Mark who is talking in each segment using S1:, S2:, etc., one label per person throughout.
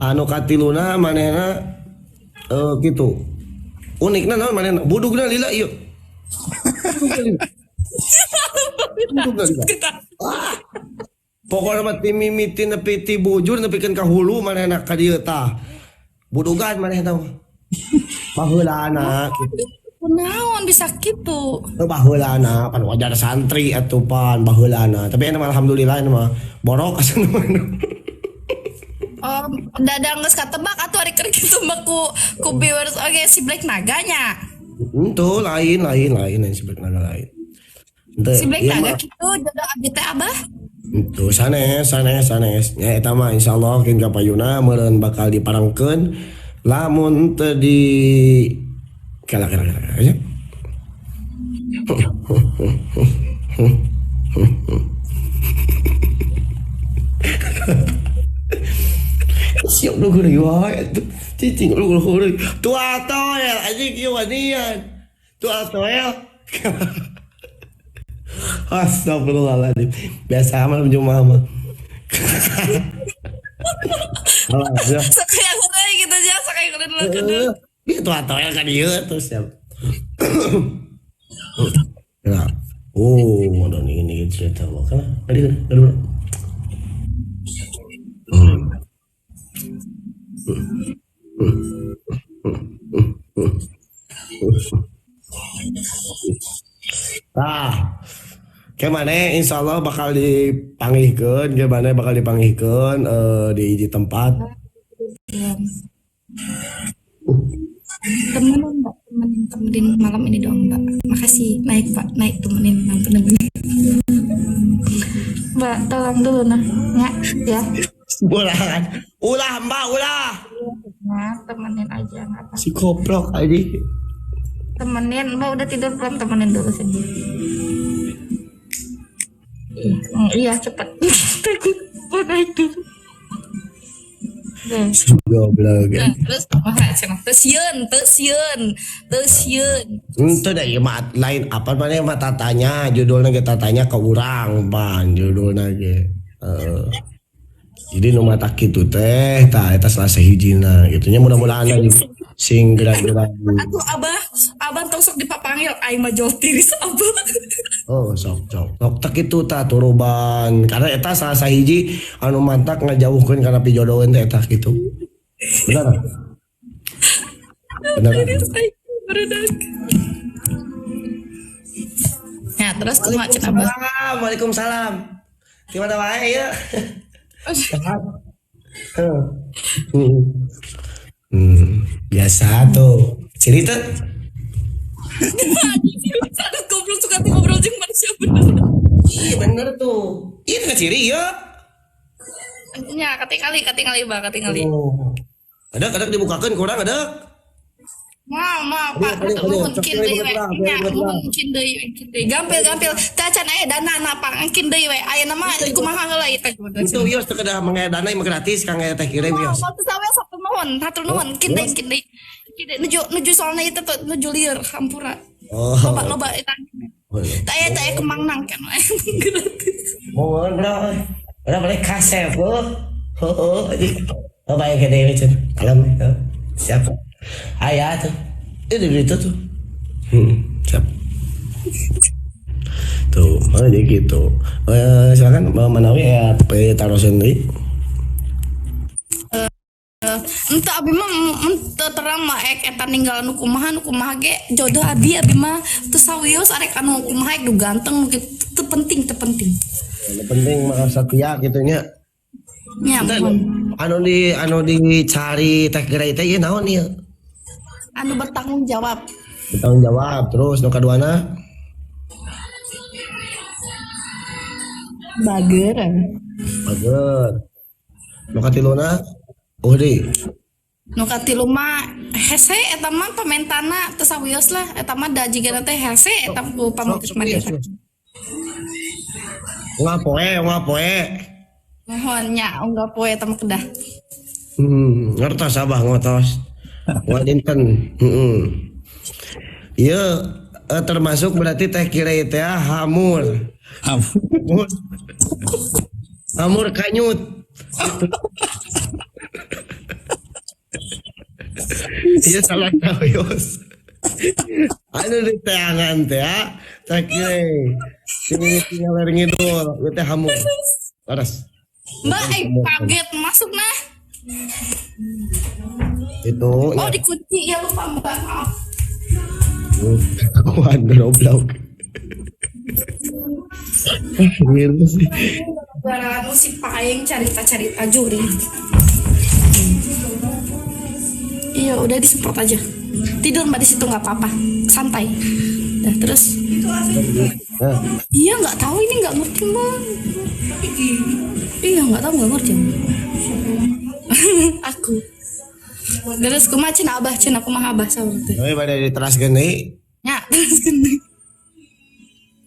S1: anu katiluna manehna gitu unikna naon manehna budugna lila ieu budugna lila pokokna mah ti mimiti nepi ti bujur nepikeun ka hulu manehna ka dieu tah budugan manehna baheulana gitu.
S2: Naon bisa gitu.
S1: Baheulana pan wajar santri atuh pan baheulana tapi enak alhamdulillah mah borok asa
S2: Dadang geus katebak atuh ari keur kitu mah ku viewers oge si Black Naganya.
S1: Itu lain si Black Naga lain.
S2: Si Black Naga kitu jodoh abdi teh Abah.
S1: Itu sanes. Ya eta mah insyaallah kin kapayuna meureun bakal diparangkeun lamun teu di kala aja. Siap lu geureui wae atuh. Cicing lu geureui. Tua toel anjing ieu wanian. Tua toel. Astagfirullahaladzim. Biasa amal Jumaah mah.
S2: Sakaya ngeureui gitu aja sakaya ngeureui.
S1: Tua toel ka dieu terus siap. Nah. Oh, ada ini cerita kan. Aduh. Nah, kemana insyaallah bakal dipanggihkeun, di tempat.
S2: Temenin malam ini dong Mbak. Makasih naik temenin Mbak tolong dulu nah ya.
S1: Ulah Mbak.
S2: Nah, temenin aja nggak apa.
S1: Si koprok aja.
S2: Temenin Mbak udah tidur belum temenin dulu sini. Iya cepet. Takut naik dulu.
S1: Goblok.
S2: Terus apa cenah? Teu sieun.
S1: Itu dah ieu mah lain apa mana mah tatanya judulna ge tatanya ke urang ban judulna ge. Jadi nu mata kitu teh tah eta salah sahijina gitu nya mudah-mudahan sing gerak-gerak.
S2: Atuh abah tong sok dipapanggil aing mah jauh tiris abah.
S1: Oh sok tak kitu tah turuban karena eta salah sahiji anu mantak ngajauhkeun kana pijodohan teh eta kitu. Benar.
S2: Ya terus kumaha cenah abah?
S1: Waalaikumsalam. Di mana wae ya? Biasa tuh cerita.
S2: Aduh goblok suka ngobrol jeung manusia bener.
S1: Iya bener tuh. Itu kan ciri ya.
S2: Nya katingali
S1: Oh. Ada dibukakeun kurang ada.
S2: Mau Pak mungkin deui we nya mungkin deui gampil tacan aya dana Pak mungkin deui we aya nama kumaha heula teh
S1: itu wios teu kedah mangga dana mah gratis kang aya teh kirim wios
S2: mau teu sawe sok hatur nuhun kin deui nuju soalna itu tuh nuju lieur hampura loba eta teh aya kemang nang kan gratis
S1: mohon bro balik kasep baik gede we kalem siap ayah tuh itu tuh siap tuh jadi gitu silakan Manawi ya taruh sendiri
S2: entah abi mah teu terang mah eta ninggal nu kumaha ge jodoh abi mah teu sawios arek anu kumaha nu ganteng teu penting
S1: mah setia gitu nya
S2: nya
S1: anu dicari teh gerai teh ieu naon ieu
S2: anu bertanggung jawab
S1: terus nu kaduana
S2: bager
S1: nu katiluna
S2: nu katilu mah hese eta mah pamentana teu sawios lah eta mah da jigana teh hese eta ku pamukis mah dia
S1: ngapoe
S2: mohon nya unggal poe eta mah kedah
S1: ngertos abah ngotos wadinten iya termasuk berarti teh kira teh hamur kanyut Iya salah tawios. Anu di teangan teh ya. Tak kira. Ini tinggal ngidul, teh hamu. Terus.
S2: Mbak, kaget masuk nah.
S1: Itu.
S2: Oh dikunci ya lupa Mbak. Maaf.
S1: Kawan goblok. Gitu sih.
S2: Barang si paeng cerita-cerita juri. Iya udah disemprot aja. Tidur Mbak di situ nggak apa-apa, santai. Dah terus. Iya nggak tahu ini nggak ngerti Mbak. Iya nggak tahu nggak ngerti. Aku. Terus kumaha cina abah cina kumaha abah saur teh.
S1: Tapi pada diteraskeun deui.
S2: Nya terus gini.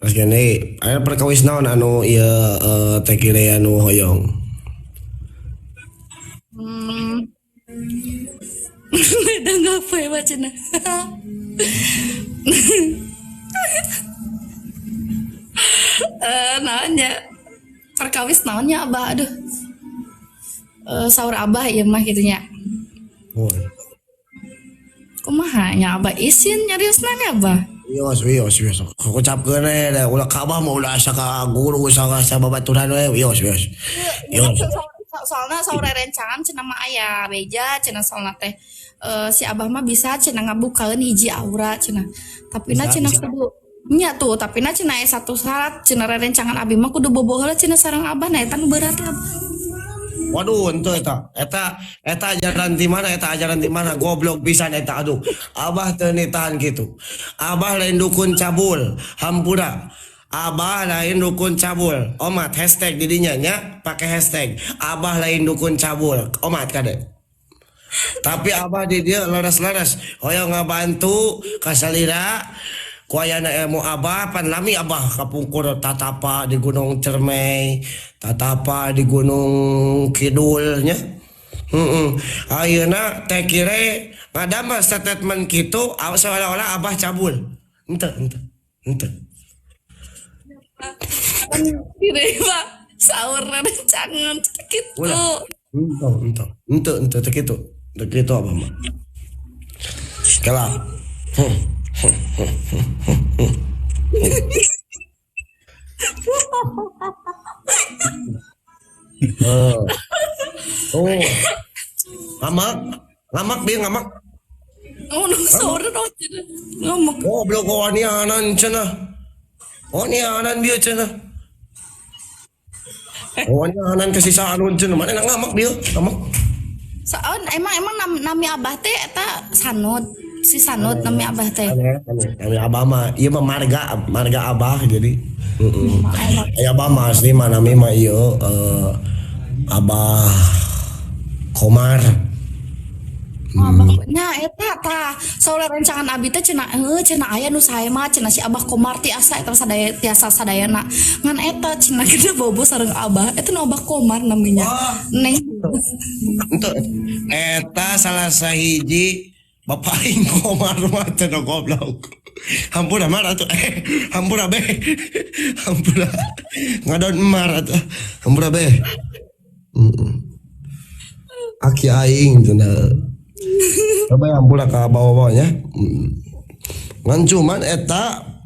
S1: Teraskeun deui. Aya perkawis naon anu ieu teh kira anu hoyong.
S2: Beda nggak apa ya bacana. Naonnya perkawis naonnya abah aduh. Saur abah ya mah gitunya.
S1: Oh.
S2: Kumaha nya abah isin nyariosna nya abah.
S1: Wios. Aku capkeun da ulah ka abah mah ulah asa ka guru asa ka babaturan we wios.
S2: Soalnya saur rencangan cenah mah aya beja cenah soalna teh si abah mah bisa cenah ngabukaeun hiji aura cenah. Tapina cenah kudu nya tuh tapina cenah aya satu syarat cenah rencangan abi mah kudu boboh heula cenah sareng abah nah eta nu berat abah.
S1: Waduh, ente eta ajaran di mana goblok pisan eta aduh. Abah teu nitahan kitu. Abah lain dukun cabul, hampura. Abah lain dukun cabul. Omat hashtag didinya nya pakai hashtag. Abah lain dukun cabul. Omat kade. Tapi abah di dia laras-laras hoyong ngabantu kasalira kuayana ilmu abah pan lami abah kapungkur tatapa di Gunung Cermai, tatapa di Gunung Kidulnya. Ayeuna teh kire ngadamel statement kitu seolah-olah abah cabul. Ente.
S2: Kira Pak sahur rencangan gitu.
S1: Ente kitu. Teu kitu abah mah. Kala. Ngamak dia ngamak.
S2: Oh, nu sahur ngomong.
S1: Goblok wanianan cenah. Wanianan dia cenah. Wanianan kesisaan cenah mana ngamak dia, ngamak.
S2: Soal emang nami abah teh eta Sanud. Si Sanud nami abah teh.
S1: Nami abah mah ieu mah marga abah jadi. Aya abah mah asli mah nami mah ieu Abah Komar.
S2: Nah eta tah saur rencangan abi teh cenah aya nu sae mah cenah si Abah Komar ti asa eta sadaya tiasa sadayana ngan eta cenah kita bobo sareng abah eta nu Abah Komar namanya. Neng
S1: Untuk eta salah sahiji Bapak aing Komar mah cenah goblok. Hampura mar atuh hampura be. Hampura ngadon mar atuh. Hampura be. Aki aing cenah. Coba yang hampura ka bawah-bawahnya. Ngan cuman eta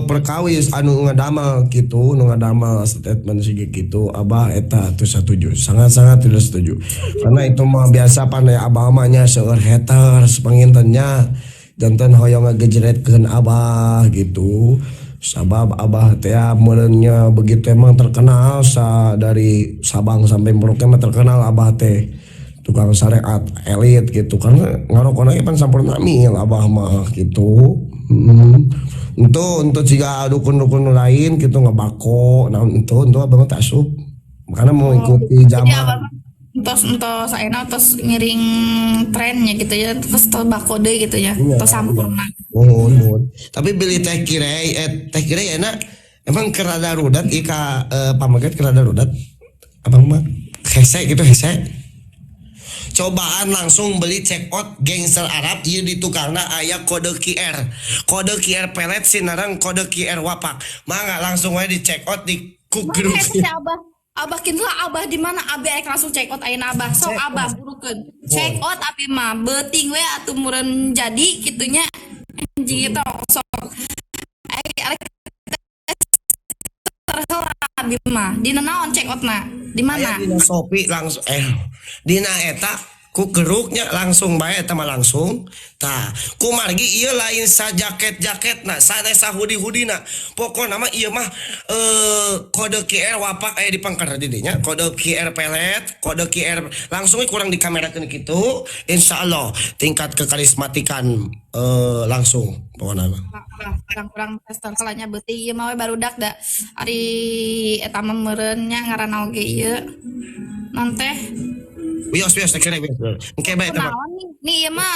S1: perkawis anu ngadamel gitu, nu ngadamel statement sige gitu, abah eta teu setuju, sangat-sangat tidak setuju. Karena itu mah biasa pandai abah mah nya seueur haters pangintennya janten hoyong ngagejretkeun abah gitu. Sabab abah teh meureunnya begitu emang terkenal dari Sabang sampai Merauke mah terkenal abah teh tukang syariat elit gitu karena ngarokona pan sampurna mil abah mah gitu. Untuk jika dukun-dukun lain gitu ngebako nah untuk abang tak asup karena mau ikuti zaman
S2: entos ayeuna tos ngiring trennya gitu ya terus tos bako deui gitu ya tos sampurna
S1: mohon tapi beli teh kirei enak emang kerada rudat ika pamaget kerada rudat abang mah hese gitu hese cobaan langsung beli check out gangster Arab ieu di tukangna aya kode QR pelet sinareng kode QR wapak mangga langsung wae di check out di grup
S2: Abah kinlah abah di mana abah rek langsung check out ayeuna abah sok abah burukeun check out abi mah beuting we atuh meureun jadi kitunya anjing eta sok rek terheula abi mah dina naon check outna di mana
S1: Dina Shopee langsung dina eta ku geruknya langsung bae eta mah langsung tah ku margi ieu lain sa jaket-jaketna sanesa hoodie-hoodina pokona mah ieu mah kode QR wapak aya di pangkar di dinya kode QR pelet kode QR langsung kurang dikamerakeun kitu insyaallah tingkat kekarismatikan langsung pokona mah
S2: kurang pesta kalanya beuting ieu mah we barudak da ari eta mah meureun nya ngaranna oge ieu non teh
S1: wios teh kira wios engke bae eta mah
S2: nih ieu mah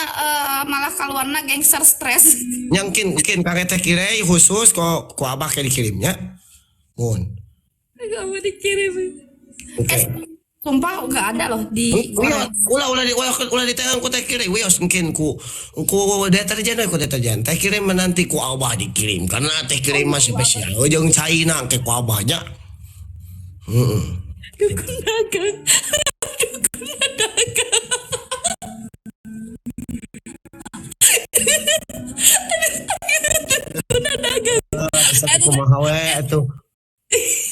S2: malah kaluarna gangster stres
S1: nyangkin kang eta kirei khusus ku abah ke dikirimnya mun
S2: enggak mau dikirim
S1: oke
S2: sumpah enggak ada loh di
S1: ulah diteung ku teh kirei wios mungkin ku deterjen ku deterjen teh kirim menanti ku abah dikirim karena teh kirim masih spesial jeung China ke ku abahnya
S2: dukun dagang
S1: kumaha we atuh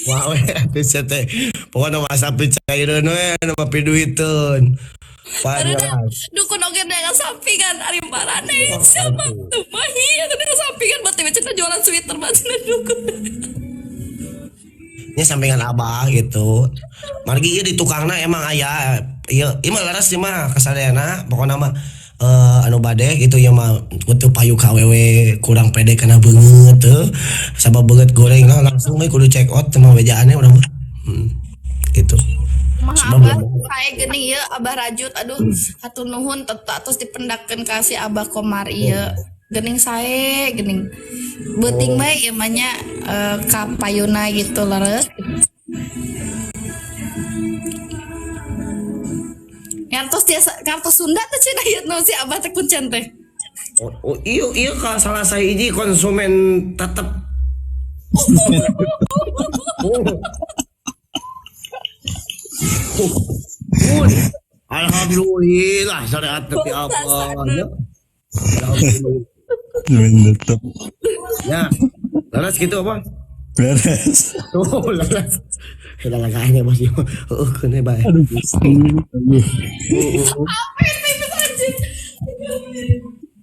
S1: wah we atuh teh pokona masa picaireun we nu mapi duiteun padahal
S2: dukun oge dengan sampingan ari barane sama tuh mah ieu dengan sampingan batu cenah jualan sweater bacana dukun
S1: nya sampingan abah gitu margi ieu di tukangna emang aya ieu mah laras mah kasadayana pokona mah anu bade gitu ya mah untuk payu KWW kurang pede kana beungeut teu sabab beungeut goreng nah langsung we kudu check out teh mah bejaannya urang mah gitu
S2: mah abah kayak geuning ieu abah rajut aduh hatur nuhun terus dipendakkeun ka si abah Komar ieu geuning sae geuning beuting bae ieu mah nya ka payuna gitu leres kartos Sunda tuh cina ieu naon si abah teh kuncen teh
S1: iya ka salah sahiji konsumen tetep alhamdulillah syariat tapi apa ya laras gitu apa
S3: Beres.
S1: tuh laras kita laganya bos yo kene bae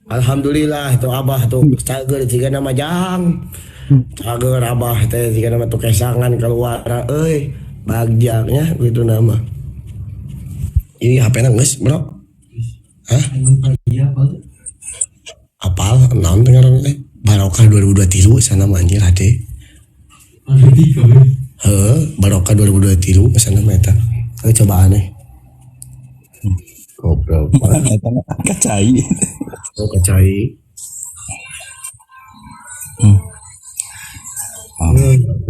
S1: alhamdulillah itu abah tuh cager jika nama jang cager abah teh jika nama tuh kesangan keluar euy bagjanya gitu nama ini HP na geus bro hah apal naon teh ngaranna teh Barokah 2023 sana mah anjir hade Barokah 2023 sana mah eta cobaan goblok
S3: Eta kacai.
S1: oh kacai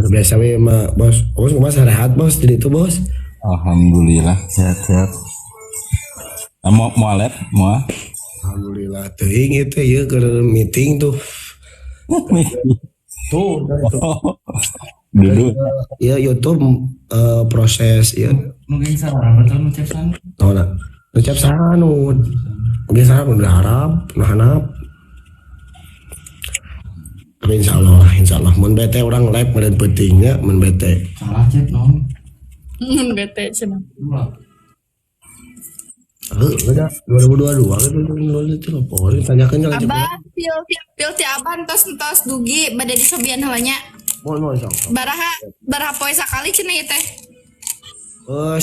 S1: biasa we mah bos kumaha sarehat bos di ditu bos
S3: Alhamdulillah sehat-sehat. Mau lab mau
S1: alhamdulillah teuing ieu teh ieu keur meeting tuh tuh
S3: duduk
S1: ya YouTube proses ya
S4: Mungkin sarana betul ngucap sana.
S1: tahu nak ucap saranun mungkin saran udah harap nah hanap tapi insyaallah mun bete orang live meureun pentingnya mun bete
S4: Salah chat non.
S2: bete cenah
S1: udah 2022 kan itu lapor tanyakan jangan
S2: abah pil ti abah entos dugi bade disobian heula nya
S1: mau sok
S2: baraha poe sakali cenah ieu teh
S1: 10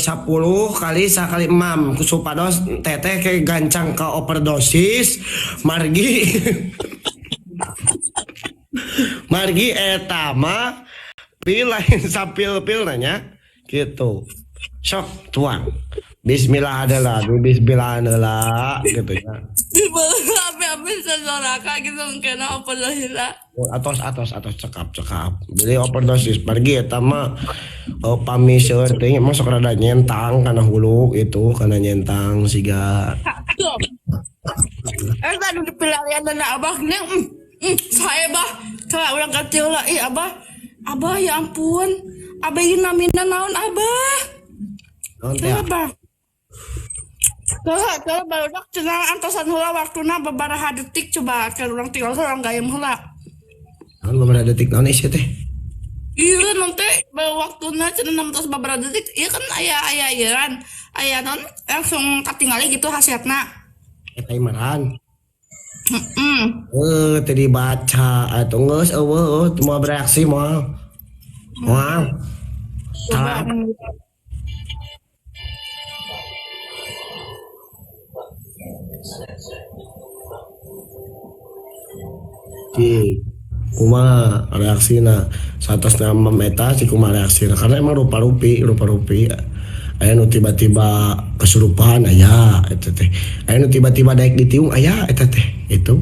S1: kali sakali emam supados teteh kayak gancang ke overdosis margi margi eta mah pilain sapil-pil nanya gitu sok tuang bismillah adalah bismillah adalah gitu ya
S2: di bawah abe sesoraka gitu kena apa lah
S1: atos cekap jadi overdosis pergi eta mah pamiseur teh emang sok rada nyentang kana hulu itu kana nyentang siga
S2: tadi dipilarian dana abah saya bah kalau orang kecil lah abah ya ampun Abah ieu namina naon Abah?
S1: Naon teh?
S2: Abah. Kalau barudak cenah antosan heula waktuna babaraha detik coba ke urang tinggal urang gayem heula.
S1: Naon beberapa detik naon isi teh?
S2: Iya nanti waktuna cenah 16 babaraha detik ieu kan aya ieuran. Aya naon langsung katingali gitu hasilna.
S1: Timeran.
S2: Heeh.
S1: Tadi baca atau geus eueuh teu mau bereaksi moal. Moal.
S2: Coba.
S1: Kuma reaksina satos nama meta si kuma reaksina karena emang rupa-rupi aya nu tiba-tiba kesurupan aya eta teh aya nu tiba-tiba daek ditiung aya eta teh itu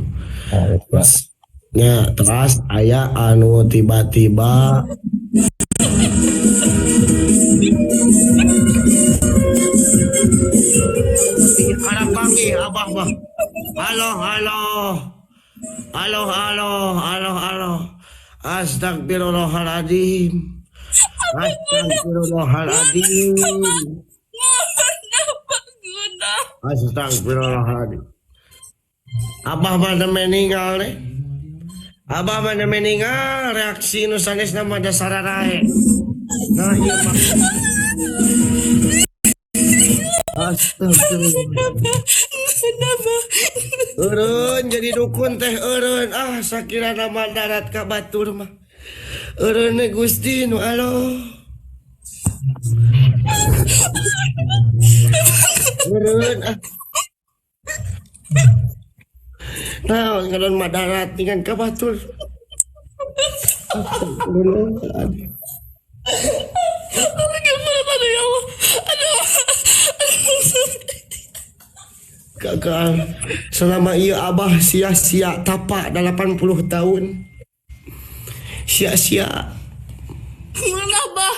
S1: terus nya terus aya anu tiba-tiba ada panggil abah bah halo Astagfirullahaladzim. Astagfirullahaladzim. Abah mana meninggal nih? Abah mana meninggal? Reaksi nusanes nama dasar rae. Nah iya mah. Astagfirullah. Eureun jadi dukun teh eureun sakira nama darat ka batur mah. Eureun Gusti nu aloh. Eureun Nah, ngalon mah darat dengan ka batur. Gagal selama iya abah sia-sia tapak 80 tahun sia-sia
S2: Mun Abah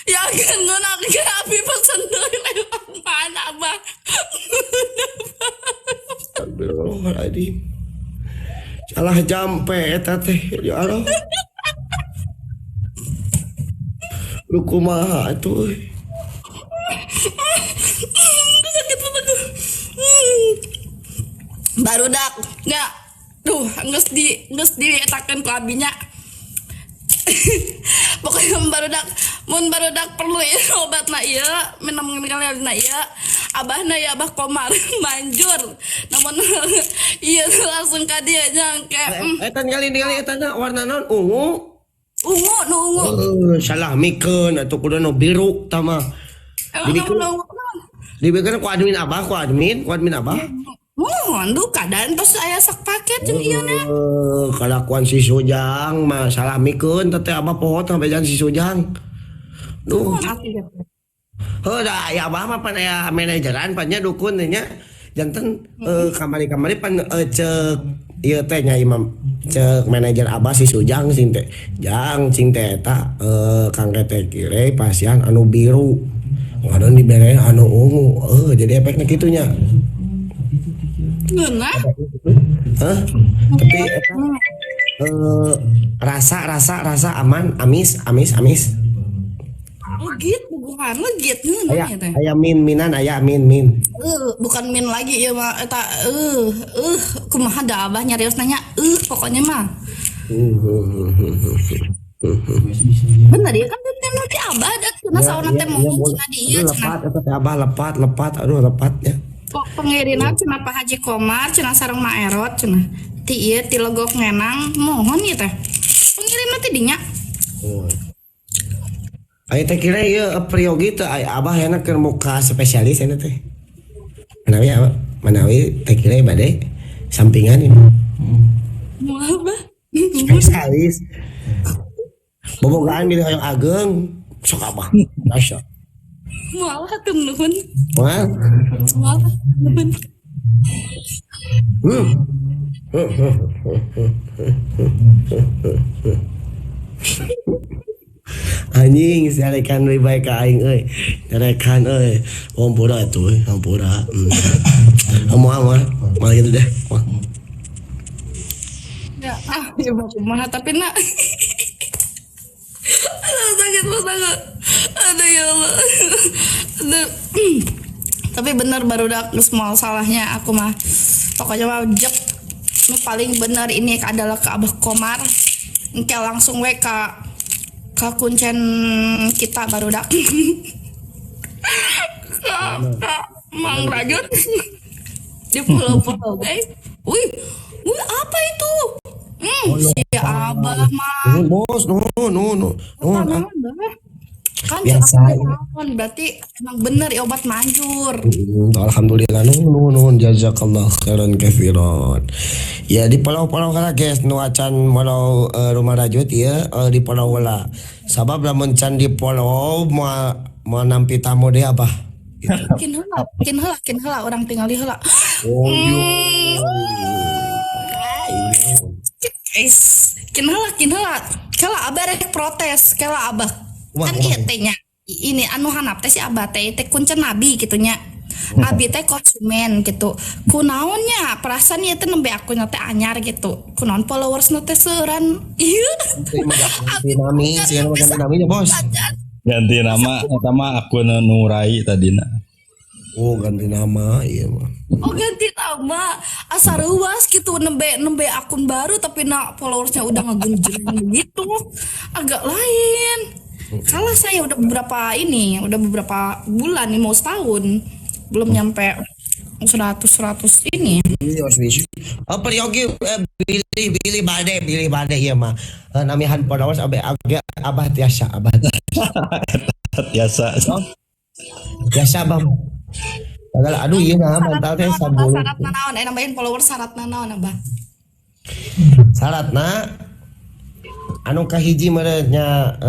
S2: yakin ngeunah ke abi pesan deui lewat mana Abah.
S1: Astagfirullahaladzim salah jampe eta teh ya Allah lu kumaha atuh
S2: Barudak ya duh geus dietakeun ku abinya. Pokoknya barudak perlu ya obatna ieu minum kalian ieu abahna ya abah komar manjur namun ieu langsung ka dieu nyangke
S1: eta ningali eta warna naon ungu salah mikeun atuh kudu nu biru tah mah dibikeun ku admin abah ku admin abah.
S2: Aduh kadang terus aya sak paket jeung ieu na.
S1: Kalakuan si Sujang mah salah mikeun teh abah poho teh bejan si Sujang. Duh. Heuh ya abah mah pan aya manajeran pannya dukun teh nya. Janten kamari-kamari pan ceuk ieu teh nya imam ceuk manajer abah si Sujang sing teh. Jang cing teh eta kang teh kire pasian anu biru. Ngadon dibere anu ungu. Jadi efeknya kitu nya.
S2: Ngeunah.
S1: Tapi eta rasa aman amis.
S2: Oh gitu bukan legit ngeunah ya teh.
S1: Aya minan aya min.
S2: Bukan min lagi ya mah eta kumaha da abah nyarios nanya pokoknya mah. Bener ya kan tim nanti abah da cenah saona teh mungkin cenah di ieu cenah.
S1: Lepat eta abah lepat aduh lepatnya.
S2: Kok pengirina cenah Pak Haji Komar cenah sareng Ma Erot cenah. Ti ieu ti logok ngenang mohon ieu teh. Pengirina teh dinya.
S1: Aya teh kira ieu priogi teh abah yana keur muka spesialis eta teh. Manawi teh kira bade sampingan ini.
S2: Moal bah.
S1: Spesialis. Bobogaan milih hoyong ageng sok abah. Masya.
S2: Moal hakeun nuhun.
S1: Moal
S2: Nuhun.
S1: Anjing sarekan lebih baik ka aing euy. Sarekan euy. Hampura atuh, hampura. Moal gitu deh.
S2: Ya, ya kumaha tapi nak. Astaga sakit banget. Aduh ya Allah. Aduh. Tapi bener baru udah semua salahnya aku mah. Pokoknya mah jep. Nu paling bener ini adalah ke Abah Komar. Engke langsung we ke kuncen kita baru dak. Mang Rajut di pulau-pulau guys. Wih, apa itu? Si Abah mah.
S1: Bos, no.
S2: Kan
S1: Biasa.
S2: berarti emang bener ya obat manjur.
S1: Alhamdulillah nun jazakallah khairan kafiran. Ya di pulau-pulau kana guys nu acan pulau rumah rajut ya di pulau heula. Sabab lamun can di pulau mau nampi tamu deh apa?
S2: Kin heula orang tinggal di heula.
S1: Oh
S2: Guys, kin heula. Kala abah rek protes, kala abah. Kan ieu teh nya. Ini anu hanap teh si abah teh kuncen nabi gitu nya. Abi teh konsumen gitu. Kunaon nya? Perasaan ieu teh nembe akun teh anyar gitu. Kunaon followers teh seueuran. Ieu.
S1: Nami, sih ganti naminya bos.
S3: Ganti nama eta mah akun Nurai tadina.
S1: Oh ganti nama iya mah.
S2: Oh ganti nama asa ruas gitu nembe akun baru tapi followersnya udah ngegenjreng gitu agak lain. Kalau saya udah beberapa bulan nih mau setahun belum nyampe 100 ini.
S1: Iya mas. Apa yogi pilih bade iya mah. Namihan followers agak abah tiasa.
S3: Biasa.
S1: Biasa bang. Padahal aduh iya nah mental teh sabun.
S2: Syaratna naon? Nambahin followers syaratna naon abah?
S1: Syaratna anu kahiji merenya